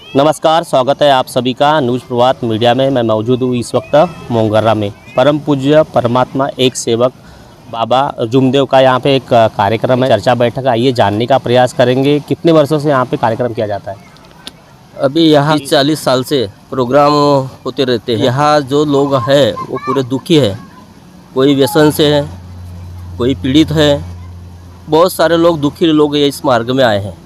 नमस्कार, स्वागत है आप सभी का न्यूज़ प्रभात मीडिया में। मैं मौजूद हूँ इस वक्त मोंगर्रा में। परम पूज्य परमात्मा एक सेवक बाबा जुमदेव का यहाँ पे एक कार्यक्रम है, चर्चा बैठक। आइए जानने का प्रयास करेंगे कितने वर्षों से यहाँ पे कार्यक्रम किया जाता है। अभी यहाँ 40 साल से प्रोग्राम होते रहते हैं। यहाँ जो लोग हैं वो पूरे दुखी है, कोई व्यसन से है, कोई पीड़ित है, बहुत सारे लोग दुखी लोग इस मार्ग में आए हैं।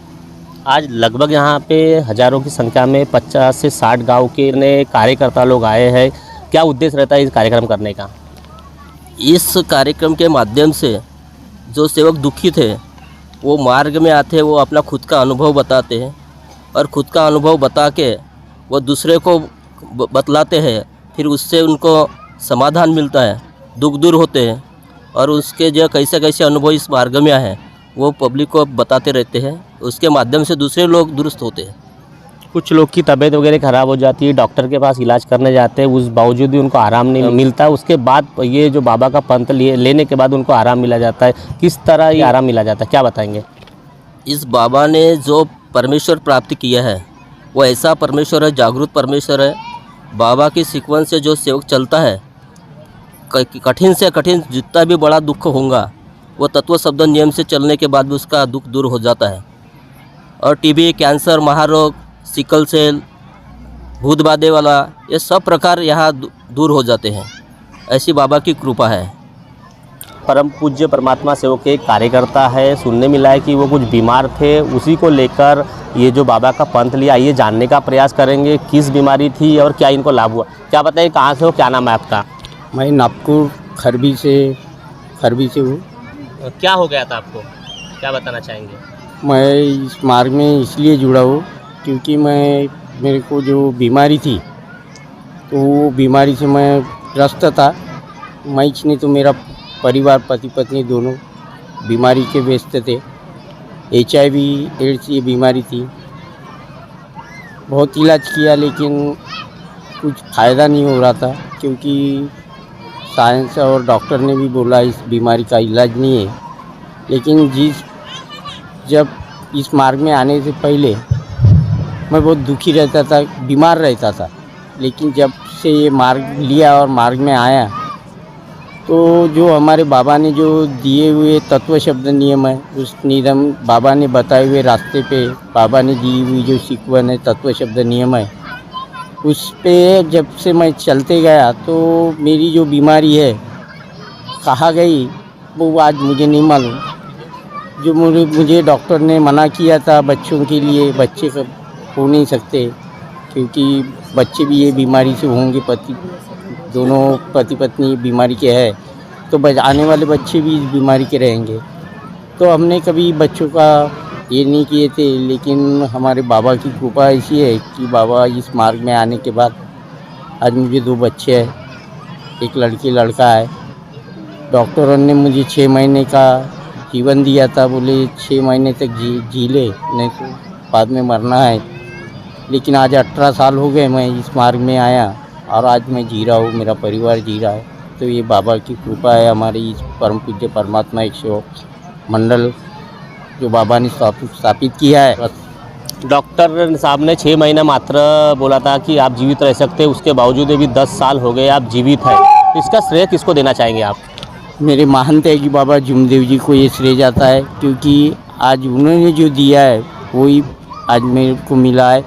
आज लगभग यहाँ पे हज़ारों की संख्या में 50 से 60 गांव के कार्यकर्ता लोग आए हैं। क्या उद्देश्य रहता है इस कार्यक्रम करने का? इस कार्यक्रम के माध्यम से जो सेवक दुखी थे वो मार्ग में आते हैं, वो अपना खुद का अनुभव बताते हैं और खुद का अनुभव बता के वो दूसरे को बतलाते हैं। फिर उससे उनको समाधान मिलता है, दुख दूर होते हैं और उसके जो कैसे कैसे अनुभव इस मार्ग में आए हैं वो पब्लिक को बताते रहते हैं। उसके माध्यम से दूसरे लोग दुरुस्त होते हैं। कुछ लोग की तबीयत वगैरह ख़राब हो जाती है, डॉक्टर के पास इलाज करने जाते हैं, उस बावजूद भी उनको आराम नहीं मिलता। उसके बाद ये जो बाबा का पंथ लेने के बाद उनको आराम मिला जाता है। किस तरह ये आराम मिला जाता है, क्या बताएंगे? इस बाबा ने जो परमेश्वर प्राप्त किया है वो ऐसा परमेश्वर है, जागरूक परमेश्वर है। बाबा की सीक्वेंस से जो सेवक चलता है, कठिन से कठिन जितना भी बड़ा दुख होगा वो तत्व शब्द नियम से चलने के बाद भी उसका दुख दूर हो जाता है। और टीबी, कैंसर, महारोग, सिकल सेल, भूत बाधे वाला, ये सब प्रकार यहाँ दूर हो जाते हैं। ऐसी बाबा की कृपा है। परम पूज्य परमात्मा सेवक के एक कार्यकर्ता है, सुनने मिला है कि वो कुछ बीमार थे, उसी को लेकर ये जो बाबा का पंथ लिया। आइए जानने का प्रयास करेंगे किस बीमारी थी और क्या इनको लाभ हुआ। क्या बताइए, कहाँ से हो, क्या नाम है आपका? मैं नागपुर खरबी से हूँ। क्या हो गया था आपको, क्या बताना चाहेंगे? मैं इस मार्ग में इसलिए जुड़ा हूँ क्योंकि मेरे को जो बीमारी थी तो वो बीमारी से मैं ग्रस्त था। मैं नहीं तो मेरा परिवार, पति पत्नी दोनों बीमारी के व्यस्त थे। HIV एड्स ये बीमारी थी। बहुत इलाज किया लेकिन कुछ फ़ायदा नहीं हो रहा था क्योंकि साइंस और डॉक्टर ने भी बोला इस बीमारी का इलाज नहीं है। लेकिन जब इस मार्ग में आने से पहले मैं बहुत दुखी रहता था, बीमार रहता था। लेकिन जब से ये मार्ग लिया और मार्ग में आया तो जो हमारे बाबा ने जो दिए हुए तत्व शब्द नियम है, उस नियम बाबा ने बताए हुए रास्ते पे बाबा ने दी हुई जो सीक्वेंस है, तत्व शब्द नियम है, उस पे जब से मैं चलते गया तो मेरी जो बीमारी है कहाँ गई वो आज मुझे नहीं मालूम। जो मुझे डॉक्टर ने मना किया था बच्चों के लिए, बच्चे हो नहीं सकते क्योंकि बच्चे भी ये बीमारी से होंगे, दोनों पति पत्नी बीमारी के हैं तो आने वाले बच्चे भी इस बीमारी के रहेंगे। तो हमने कभी बच्चों का ये नहीं किए थे। लेकिन हमारे बाबा की कृपा ऐसी है कि बाबा इस मार्ग में आने के बाद आज मुझे 2 बच्चे हैं, एक लड़की लड़का है। डॉक्टरों ने मुझे 6 महीने का जीवन दिया था, बोले 6 महीने तक जी ले, नहीं तो बाद में मरना है। लेकिन आज 18 साल हो गए मैं इस मार्ग में आया और आज मैं जी रहा हूँ, मेरा परिवार जी रहा है। तो ये बाबा की कृपा है। हमारे इस परम पूज्य परमात्मा एक सेवक मंडल जो बाबा ने स्थापित किया है। डॉक्टर साहब ने 6 महीना मात्र बोला था कि आप जीवित रह सकते हैं, उसके बावजूद भी 10 साल हो गए आप जीवित हैं। इसका श्रेय किसको देना चाहेंगे आप? मेरे महंत है कि बाबा जुमदेव जी को ये श्रेय जाता है क्योंकि आज उन्होंने जो दिया है वही आज मेरे को मिला है,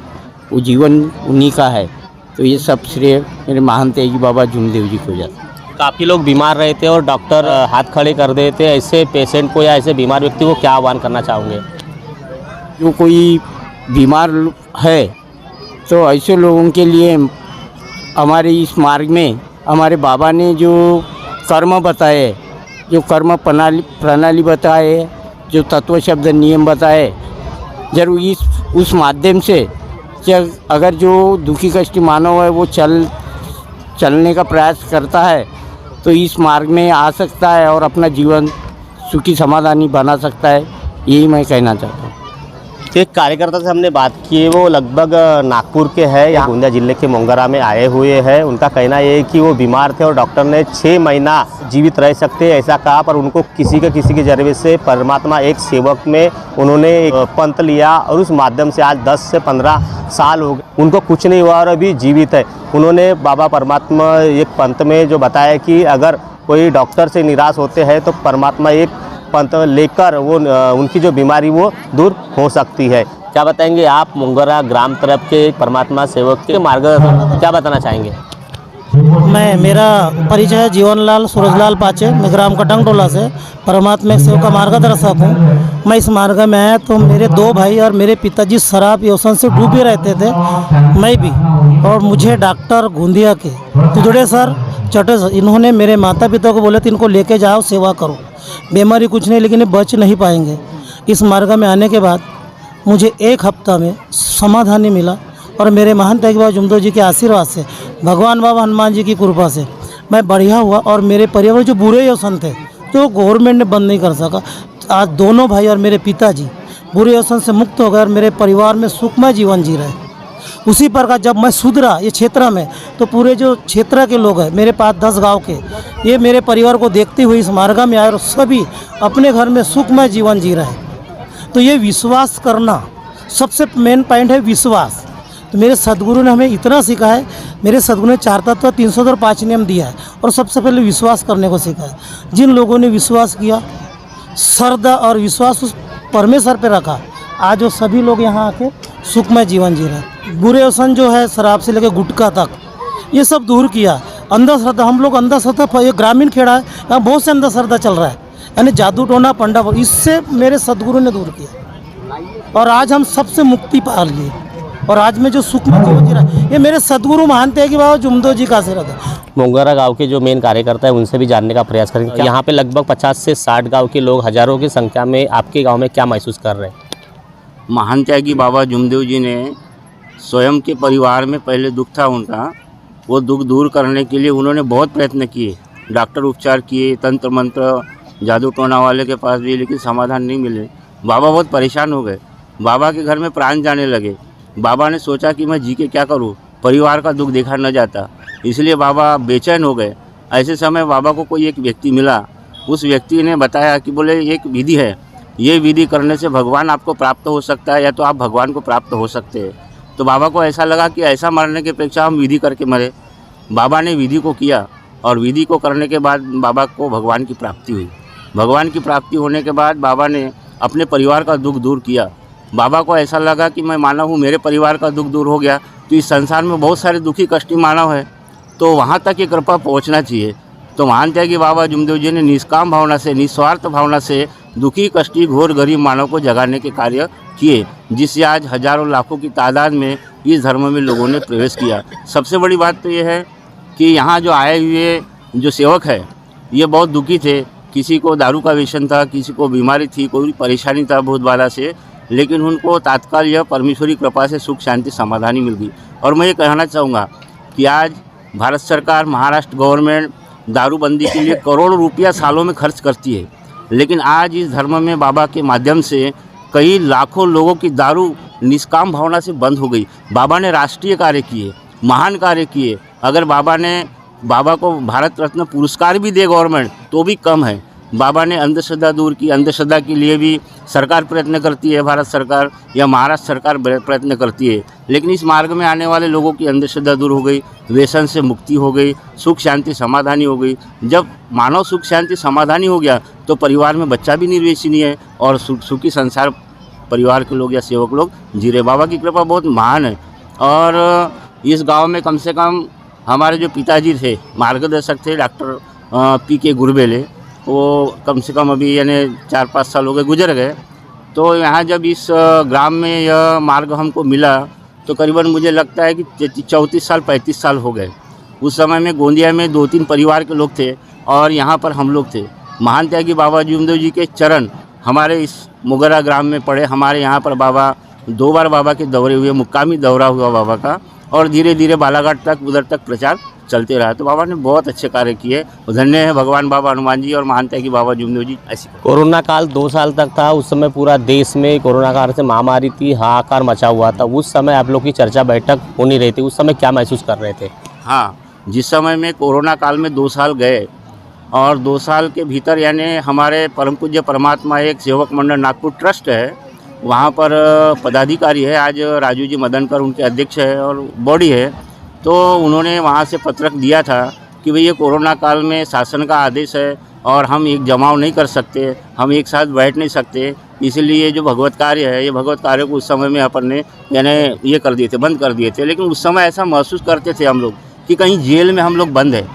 वो जीवन उन्हीं का है। तो ये सब श्रेय मेरे महंत है कि बाबा जुमदेव जी को जाता है। काफ़ी लोग बीमार रहे थे और डॉक्टर हाथ खड़े कर देते, ऐसे पेशेंट को या ऐसे बीमार व्यक्ति को क्या आह्वान करना चाहोगे? जो कोई बीमार है तो ऐसे लोगों के लिए हमारे इस मार्ग में हमारे बाबा ने जो कर्म बताए, जो कर्म प्रणाली बताए, जो तत्व शब्द नियम बताए, जरूर उस माध्यम से अगर जो दुखी कष्टी मानव है वो चलने का प्रयास करता है तो इस मार्ग में आ सकता है और अपना जीवन सुखी समाधानी बना सकता है। यही मैं कहना चाहता हूँ। एक कार्यकर्ता से हमने बात की है, वो लगभग नागपुर के हैं, यहाँ गोंदिया जिले के मोंगरा में आए हुए हैं। उनका कहना ये है कि वो बीमार थे और डॉक्टर ने 6 महीना जीवित रह सकते हैं ऐसा कहा, पर उनको किसी के जरिए से परमात्मा एक सेवक में उन्होंने पंथ लिया और उस माध्यम से आज 10 से 15 साल हो गए, उनको कुछ नहीं हुआ और अभी जीवित है। उन्होंने बाबा परमात्मा एक पंथ में जो बताया कि अगर कोई डॉक्टर से निराश होते हैं तो परमात्मा एक पंथ लेकर वो उनकी जो बीमारी वो दूर हो सकती है। क्या बताएंगे आप मोंगरा ग्राम तरफ के परमात्मा सेवक के मार्ग क्या बताना चाहेंगे? मेरा परिचय है जीवनलाल सूरजलाल पाचे। मैं ग्राम कटंगटोला से परमात्मा सेवक का मार्गदर्शक हूँ। मैं इस मार्ग में आया तो मेरे 2 भाई और मेरे पिताजी शराब व्यसन से डूबे रहते थे, मैं भी, और मुझे डॉक्टर गोंदिया के तुदड़े सर चटे सर इन्होंने मेरे माता पिता को बोले तो इनको लेके जाओ, सेवा करो, बीमारी कुछ नहीं लेकिन ये बच नहीं पाएंगे। इस मार्ग में आने के बाद मुझे 1 हफ्ता में समाधान मिला और मेरे महंत तेग बाबा जुमदेव जी के आशीर्वाद से, भगवान बाबा हनुमान जी की कृपा से मैं बढ़िया हुआ। और मेरे परिवार जो बुरे व्यसन थे जो गवर्नमेंट ने बंद नहीं कर सका, आज दोनों भाई और मेरे पिताजी बुरे व्यसन से मुक्त हो गए और मेरे परिवार में सुखमय जीवन जी रहे। उसी प्रकार जब मैं सुधरा ये क्षेत्र में तो पूरे जो क्षेत्र के लोग हैं मेरे पास 10 गांव के, ये मेरे परिवार को देखते हुए इस मार्ग में आए और सभी अपने घर में सुखमय जीवन जी रहे। तो ये विश्वास करना सबसे मेन पॉइंट है, विश्वास। तो मेरे सदगुरु ने हमें इतना सिखाया है, मेरे सदगुरु ने 4 तत्व 305 नियम दिया है और सबसे पहले विश्वास करने को सिखाया। जिन लोगों ने विश्वास किया, श्रद्धा और विश्वास उस परमेश्वर पे रखा, आज वो सभी लोग यहाँ आके सुखमय जीवन जी रहे। बुरे व्यसन जो है शराब से लेकर गुटखा तक ये सब दूर किया। अंधश्रद्धा, हम लोग अंधश्रद्धा, ये ग्रामीण खेड़ा है, यहाँ बहुत से अंधश्रद्धा चल रहा है, यानी जादू टोना पंडा, इससे मेरे सदगुरु ने दूर किया और आज हम सबसे मुक्ति पा लिए और आज में जो सुखमय जीवन जी रहा है ये मेरे सदगुरु मानते हैं कि बाबा जुमदेव जी का आशीर्वाद है। मोंगरा गांव के जो मेन कार्यकर्ता है उनसे भी जानने का प्रयास करेंगे। यहाँ पे लगभग 50 से 60 गांव के लोग हजारों की संख्या में आपके गांव में क्या महसूस कर रहे हैं? महान त्यागी बाबा जुमदेव जी ने स्वयं के परिवार में पहले दुख था उनका, वो दुख दूर करने के लिए उन्होंने बहुत प्रयत्न किए, डॉक्टर उपचार किए, तंत्र मंत्र, जादू टोना वाले के पास भी, लेकिन समाधान नहीं मिले। बाबा बहुत परेशान हो गए, बाबा के घर में प्राण जाने लगे। बाबा ने सोचा कि मैं जी के क्या करूं, परिवार का दुख देखा न जाता, इसलिए बाबा बेचैन हो गए। ऐसे समय बाबा को कोई एक व्यक्ति मिला, उस व्यक्ति ने बताया कि बोले एक विधि है, ये विधि करने से भगवान आपको प्राप्त हो सकता है या तो आप भगवान को प्राप्त हो सकते हैं। तो बाबा को ऐसा लगा कि ऐसा मरने की अपेक्षा हम विधि करके मरे। बाबा ने विधि को किया और विधि को करने के बाद बाबा को भगवान की प्राप्ति हुई। भगवान की प्राप्ति होने के बाद बाबा ने अपने परिवार का दुख दूर किया। बाबा को ऐसा लगा कि मैं मानव हूँ, मेरे परिवार का दुख दूर हो गया तो इस संसार में बहुत सारे दुखी कष्टी मानव है, तो वहाँ तक ये कृपा पहुँचना चाहिए। तो मानते हैं कि बाबा जुमदेव जी ने निष्काम भावना से, निस्वार्थ भावना से दुखी कष्टी घोर गरीब मानव को जगाने के कार्य किए, जिससे आज हजारों लाखों की तादाद में इस धर्म में लोगों ने प्रवेश किया। सबसे बड़ी बात तो ये है कि यहाँ जो आए हुए जो सेवक है ये बहुत दुखी थे, किसी को दारू का व्यसन था, किसी को बीमारी थी, कोई परेशानी था बहुत बाला से, लेकिन उनको तात्काल यह परमेश्वरी कृपा से सुख शांति समाधानी मिल गई। और मैं ये कहना चाहूँगा कि आज भारत सरकार, महाराष्ट्र गवर्नमेंट दारूबंदी के लिए करोड़ों रुपया सालों में खर्च करती है, लेकिन आज इस धर्म में बाबा के माध्यम से कई लाखों लोगों की दारू निष्काम भावना से बंद हो गई। बाबा ने राष्ट्रीय कार्य किए, महान कार्य किए। अगर बाबा को भारत रत्न पुरस्कार भी दे गवर्नमेंट तो भी कम है। बाबा ने अंधश्रद्धा दूर की, अंधश्रद्धा के लिए भी सरकार प्रयत्न करती है, भारत सरकार या महाराष्ट्र सरकार प्रयत्न करती है, लेकिन इस मार्ग में आने वाले लोगों की अंधश्रद्धा दूर हो गई, व्यसन से मुक्ति हो गई, सुख शांति समाधानी हो गई। जब मानव सुख शांति समाधानी हो गया तो परिवार में बच्चा भी निर्वेशनीय है और सुखी संसार परिवार के लोग या सेवक लोग जी रहे। बाबा की कृपा बहुत महान है। और इस गाँव में कम से कम हमारे जो पिताजी थे, मार्गदर्शक थे, डॉक्टर PK गुरबेले, वो कम से कम अभी यानी 4-5 साल हो गए गुजर गए। तो यहाँ जब इस ग्राम में यह मार्ग हमको मिला तो करीबन मुझे लगता है कि 34 साल 35 साल हो गए। उस समय में गोंदिया में 2-3 परिवार के लोग थे और यहाँ पर हम लोग थे। महान त्यागी बाबा जुमदेव जी के चरण हमारे इस मोगरा ग्राम में पड़े। हमारे यहाँ पर बाबा 2 बार बाबा के दौरे हुए, मुक्कामी दौरा हुआ बाबा का, और धीरे धीरे बालाघाट तक उधर तक प्रचार चलते रहा। तो बाबा ने बहुत अच्छे कार्य किए। धन्य है भगवान बाबा हनुमान जी और मानते हैं कि बाबा जुमदेव जी ऐसी। कोरोना काल 2 साल तक था, उस समय पूरा देश में कोरोना काल से महामारी थी, हाहाकार मचा हुआ था। उस समय आप लोग की चर्चा बैठक हो नहीं रही थी, उस समय क्या महसूस कर रहे थे? हाँ, जिस समय में कोरोना काल में 2 साल गए और 2 साल के भीतर यानी हमारे परम पूज्य परमात्मा एक सेवक मंडल नागपुर ट्रस्ट है, वहाँ पर पदाधिकारी है, आज राजू जी मदनकर उनके अध्यक्ष है और बॉडी है। तो उन्होंने वहाँ से पत्रक दिया था कि भई ये कोरोना काल में शासन का आदेश है और हम एक जमाव नहीं कर सकते, हम एक साथ बैठ नहीं सकते, इसलिए जो भगवत कार्य है, ये भगवत कार्य को उस समय में अपन ने यानी ये कर दिए थे, बंद कर दिए थे। लेकिन उस समय ऐसा महसूस करते थे हम लोग कि कहीं जेल में हम लोग बंद है,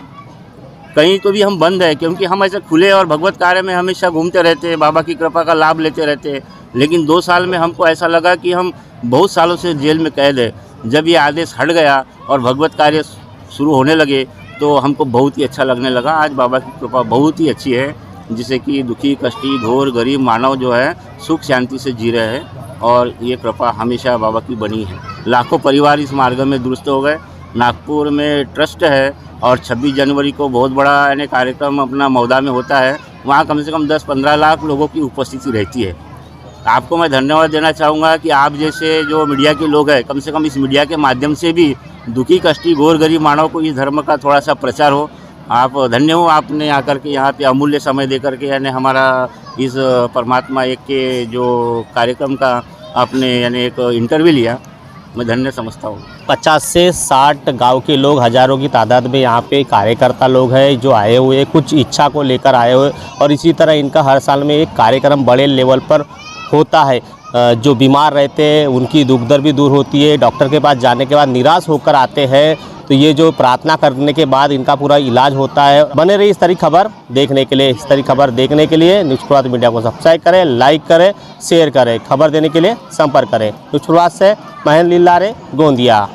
कहीं तो भी हम बंद है, क्योंकि हम ऐसे खुले और भगवत कार्य में हमेशा घूमते रहते, बाबा की कृपा का लाभ लेते रहते। लेकिन 2 साल में हमको ऐसा लगा कि हम बहुत सालों से जेल में कैद है। जब ये आदेश हट गया और भगवत कार्य शुरू होने लगे तो हमको बहुत ही अच्छा लगने लगा। आज बाबा की कृपा बहुत ही अच्छी है, जिससे कि दुखी, कष्टी, घोर, गरीब मानव जो है सुख शांति से जी रहे हैं और ये कृपा हमेशा बाबा की बनी है। लाखों परिवार इस मार्ग में दुरुस्त हो गए। नागपुर में ट्रस्ट है और 26 जनवरी को बहुत बड़ा यानी कार्यक्रम अपना मौदा में होता है, वहाँ कम से कम 10-15 लाख लोगों की उपस्थिति रहती है। आपको मैं धन्यवाद देना चाहूँगा कि आप जैसे जो मीडिया के लोग हैं, कम से कम इस मीडिया के माध्यम से भी दुखी, कष्टी, घोर, गरीब मानव को इस धर्म का थोड़ा सा प्रचार हो। आप धन्य हो, आपने आकर के यहाँ पे अमूल्य समय दे करके यानी हमारा इस परमात्मा एक के जो कार्यक्रम का आपने यानी एक इंटरव्यू लिया, मैं धन्य समझता हूँ। 50 से 60 गांव के लोग, हज़ारों की तादाद में यहाँ पे कार्यकर्ता लोग हैं जो आए हुए, कुछ इच्छा को लेकर आए हुए, और इसी तरह इनका हर साल में एक कार्यक्रम बड़े लेवल पर होता है। जो बीमार रहते हैं उनकी दुख दर्द भी दूर होती है, डॉक्टर के पास जाने के बाद निराश होकर आते हैं तो ये जो प्रार्थना करने के बाद इनका पूरा इलाज होता है। बने रही इस तरह खबर देखने के लिए। इस तरह खबर देखने के लिए न्यूज़ शुरुआत मीडिया को सब्सक्राइब करें, लाइक करें, शेयर करें। खबर देने के लिए संपर्क करें। न्यूज़ शुरुआत से महेंद्र लीलारे, गोंदिया।